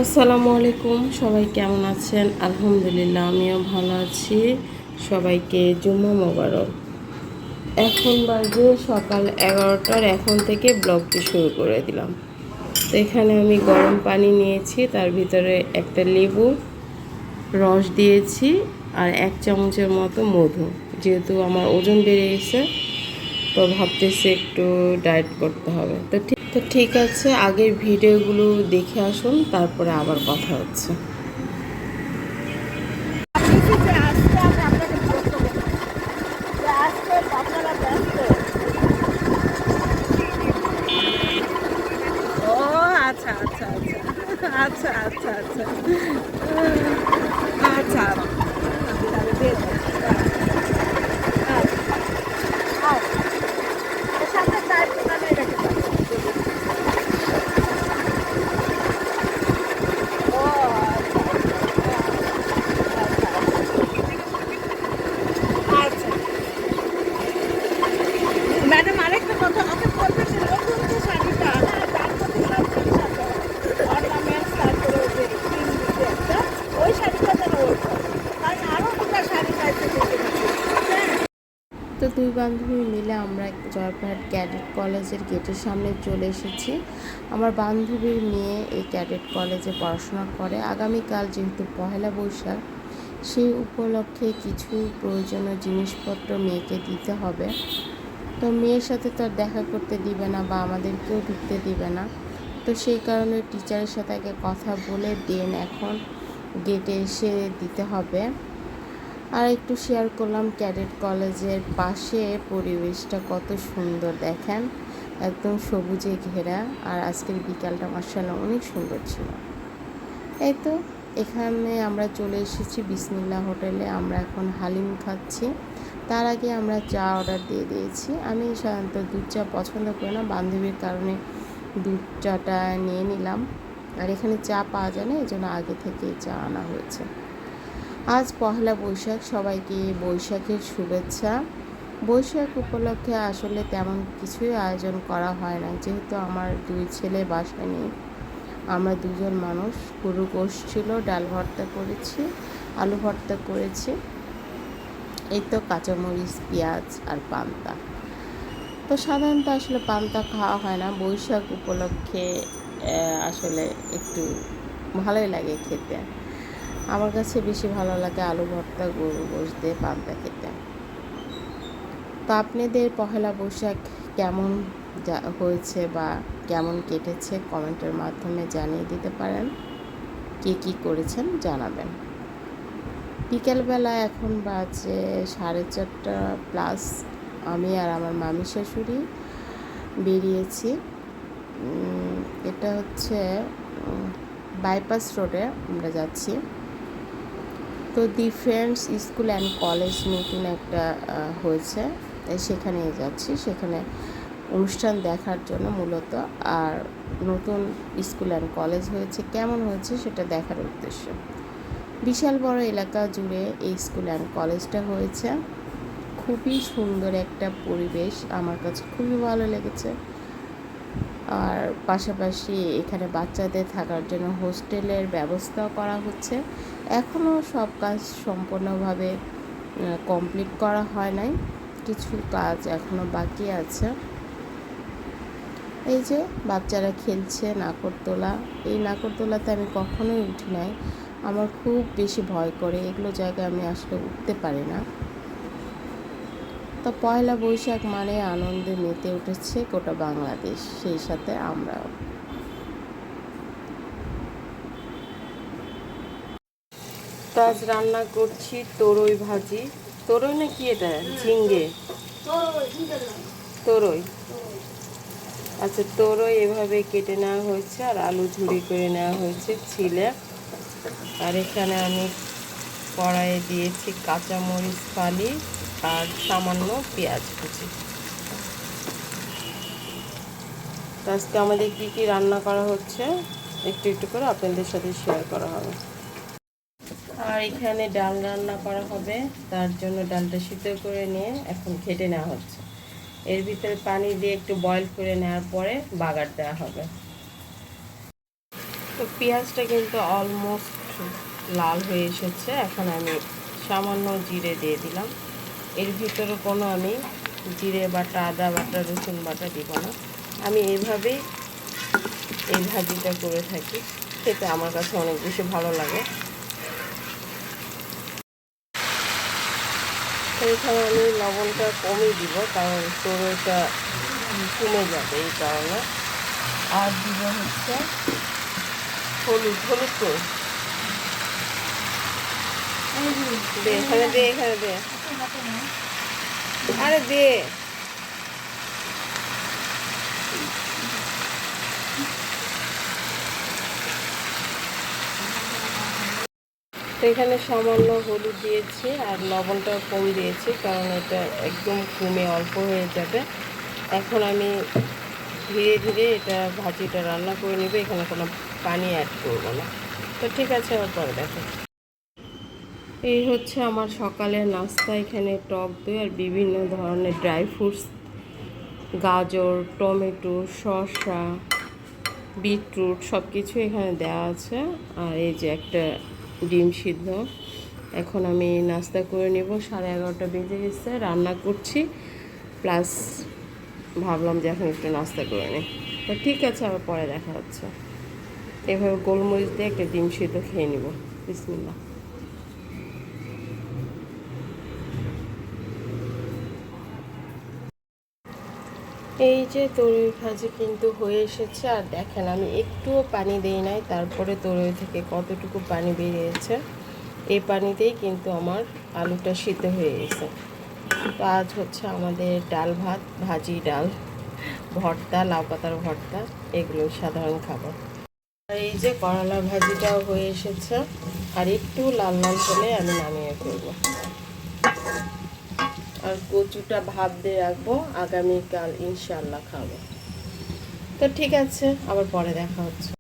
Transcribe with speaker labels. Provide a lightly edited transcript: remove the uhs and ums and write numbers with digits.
Speaker 1: আসসালামু আলাইকুম, সবাই কেমন আছেন? আলহামদুলিল্লাহ, আমিও ভালো আছি। সবাইকে জুম্মা মোবারক। এখন বাজে সকাল 11টার। এখন থেকে ব্লগটি শুরু করে দিলাম। তো এখানে আমি গরম পানি নিয়েছি, তার ভিতরে একটা লেবু রস দিয়েছি আর 1 চামচের মতো মধু। যেহেতু আমার ওজন বেড়ে গেছে, তো ভাবতেছি একটু ডায়েট করতে হবে। তো ঠিক আছে, আগের ভিডিওগুলো দেখে আসুন, তারপরে আবার কথা হচ্ছে।
Speaker 2: ও আচ্ছা আচ্ছা আচ্ছা আচ্ছা আচ্ছা আচ্ছা আচ্ছা ম্যাডাম আরেকটা কথা আপনি বলবেন যে নতুন যে শাড়িটা তার মধ্যে সব জিনিস আছে অর্নামেন্টস তারপরে ওই যে ক্রিম দিচ্ছে একটা ওই শাড়িটা যেন ওই কারণ আরও দুটা শাড়ি চাইছে
Speaker 1: তো দুই বান্ধবী মিলে আমরা জয়পুরহাট ক্যাডেট কলেজের গেটের সামনে চলে এসেছি। আমার বান্ধবীর মেয়ে এই ক্যাডেট কলেজে পড়াশোনা করে। আগামীকাল যেহেতু পহেলা বৈশাখ, সেই উপলক্ষে কিছু প্রয়োজনীয় জিনিসপত্র মেয়েকে দিতে হবে। তো মেয়ের সাথে তো আর দেখা করতে দিবে না বা আমাদেরকেও ঢুকতে দিবে না। তো সেই কারণে টিচারের সাথে আগে কথা বলে দেন এখন গেটে এসে দিতে হবে। আর একটু শেয়ার করলাম ক্যাডেট কলেজের পাশে পরিবেশটা কত সুন্দর দেখেন, একদম সবুজে ঘেরা। আর আজকের বিকালটা মাশাআল্লাহ অনেক সুন্দর ছিল। এই তো এখানে আমরা চলে এসেছি বিসমিল্লাহ হোটেলে। আমরা এখন হালিম খাচ্ছি। তার আগে আমরা চা অর্ডার দিয়ে দিয়েছি। আমি সাধারণত দুধ চা পছন্দ করি না, বান্ধবীর কারণে দুধ চাটা নিয়ে নিলাম। আর এখানে চা পাওয়া যায় না, এই জন্য আগে থেকেই চা আনা হয়েছে। আজ পহেলা বৈশাখ, সবাইকে বৈশাখের শুভেচ্ছা। বৈশাখ উপলক্ষে আসলে তেমন কিছুই আয়োজন করা হয় না, যেহেতু আমার দুই ছেলে বাসায় নেই। আমরা দুজন মানুষ। গরু গোশ ছিল, ডাল ভর্তা করেছি, আলু ভর্তা করেছি, এই তো কাঁচামরিচ, পেঁয়াজ আর পান্তা। তো সাধারণত আসলে পান্তা খাওয়া হয় না, বৈশাখ উপলক্ষে আসলে একটু ভালোই লাগে খেতে। আমার কাছে বেশি ভালো লাগে আলু ভর্তা, গরু গোশ দিয়ে পান্তা খেতে। তো আপনাদের পহেলা বৈশাখ কেমন হয়েছে বা কেমন কেটেছে কমেন্টের মাধ্যমে জানিয়ে দিতে পারেন। কে কী করেছেন জানাবেন। বিকেলবেলা এখন বাজে 4:30+। আমি আর আমার মামি শাশুড়ি বেরিয়েছি। এটা হচ্ছে বাইপাস রোডে আমরা যাচ্ছি। তো ডিফেন্স স্কুল অ্যান্ড কলেজ নতুন একটা হয়েছে, সেখানে যাচ্ছি। সেখানে অনুষ্ঠান দেখার জন্য মূলত, আর নতুন স্কুল অ্যান্ড কলেজ হয়েছে, কেমন হয়েছে সেটা দেখার উদ্দেশ্য। বিশাল বড় এলাকা জুড়ে এই স্কুল অ্যান্ড কলেজটা হয়েছে। খুবই সুন্দর একটা পরিবেশ, আমার কাছে খুবই ভালো লেগেছে। আর পাশাপাশি এখানে বাচ্চাদের থাকার জন্য হোস্টেলের ব্যবস্থাও করা হচ্ছে। এখনও সব কাজ সম্পূর্ণভাবে কমপ্লিট করা হয় নাই, কিছু কাজ এখনও বাকি আছে। এই যে বাচ্চারা খেলছে নাগরদোলা। এই নাগরদোলাতে আমি কখনোই উঠি নাই, আমার খুব বেশি ভয় করে, এগুলো জায়গায় আমি আসলে উঠতে পারি না। তো পয়লা বৈশাখ মানে আনন্দে মেতে উঠেছে গোটা বাংলাদেশ, সেই সাথে আমরাও। তো আজ রান্না করছি তরই ভাজি। তরই না কি এটা, ঝিঙ্গে, তরই। আচ্ছা, তরই এভাবে কেটে নেওয়া হয়েছে আর আলু ঝুরি করে নেওয়া হয়েছে ছিলে। আর এখানে আমি কড়াইয়ে দিয়েছি কাঁচামরিচ ফালি আর সামান্য পেঁয়াজ কুচি। তো আজকে আমাদের কী কী রান্না করা হচ্ছে একটু একটু করে আপনাদের সাথে শেয়ার করা হবে। আর এখানে ডাল রান্না করা হবে, তার জন্য ডালটা সিদ্ধ করে নিয়ে এখন ঘেটে নেওয়া হচ্ছে। এর ভিতরে পানি দিয়ে একটু বয়েল করে নেওয়ার পরে বাগার দেওয়া হবে। তো পেঁয়াজটা কিন্তু অলমোস্ট লাল হয়ে এসেছে। এখন আমি সামান্য জিরে দিয়ে দিলাম। এর ভিতরে কোনো আমি জিরে বাটা, আদা বাটা, রসুন বাটা দিব না। আমি এইভাবেই এই ভাজিটা করে থাকি, খেতে আমার কাছে অনেক বেশি ভালো লাগে। এখানে আমি লবণটা কমই দিব, কারণ তরুইটা কমে যাবে এই কারণে। আর দিব হচ্ছে হলুদ। হলুদ তো দে, এখানে দে, এখানে দে, আরে দে। তো এখানে সামান্য হলুদ দিয়েছি আর লবণটা কম দিয়েছি, কারণ এটা একদম কমে অল্প হয়ে যাবে। এখন আমি ধীরে ধীরে এটা ভাজিটা রান্না করে নেব, এখানে কোনো পানি অ্যাড করবো না। তো ঠিক আছে, আবার পরে দেখো। এই হচ্ছে আমার সকালের নাস্তা। এখানে টক দই আর বিভিন্ন ধরনের ড্রাই ফ্রুটস, গাজর, টমেটো, শসা, বিটরুট সব কিছু এখানে দেওয়া আছে। আর এই যে একটা ডিম সিদ্ধ। এখন আমি নাস্তা করে নেব। 11:30 বেজে গেছে, রান্না করছি, প্লাস ভাবলাম যে এখন একটু নাস্তা করে নিই। তো ঠিক আছে, আবার পরে দেখা হচ্ছে। এভাবে গোলমরিচ দিয়ে একটা ডিম সিদ্ধ খেয়ে নিব। বিসমিল্লাহ। এই যে তরুই ভাজি কিন্তু হয়ে এসেছে। আর দেখেন আমি একটুও পানি দিই নাই, তারপরে তরুই থেকে কতটুকু পানি বেরিয়েছে। এই পানিতেই কিন্তু আমার আলুটা সিদ্ধ হয়ে গেছে। তো আজ হচ্ছে আমাদের ডাল ভাত, ভাজি, ডাল, ভর্তা, লাউ পাতার ভর্তা, এগুলো সাধারণ খাবার। আর এই যে করলার ভাজিটাও হয়ে এসেছে। আর একটু লাল লাল হলে আমি নামিয়ে ফেলবো। আর কচুটা ভাপ দিয়ে রাখবো, আগামীকাল ইনশাল্লাহ খাবো। তো ঠিক আছে, আবার পরে দেখা হচ্ছে।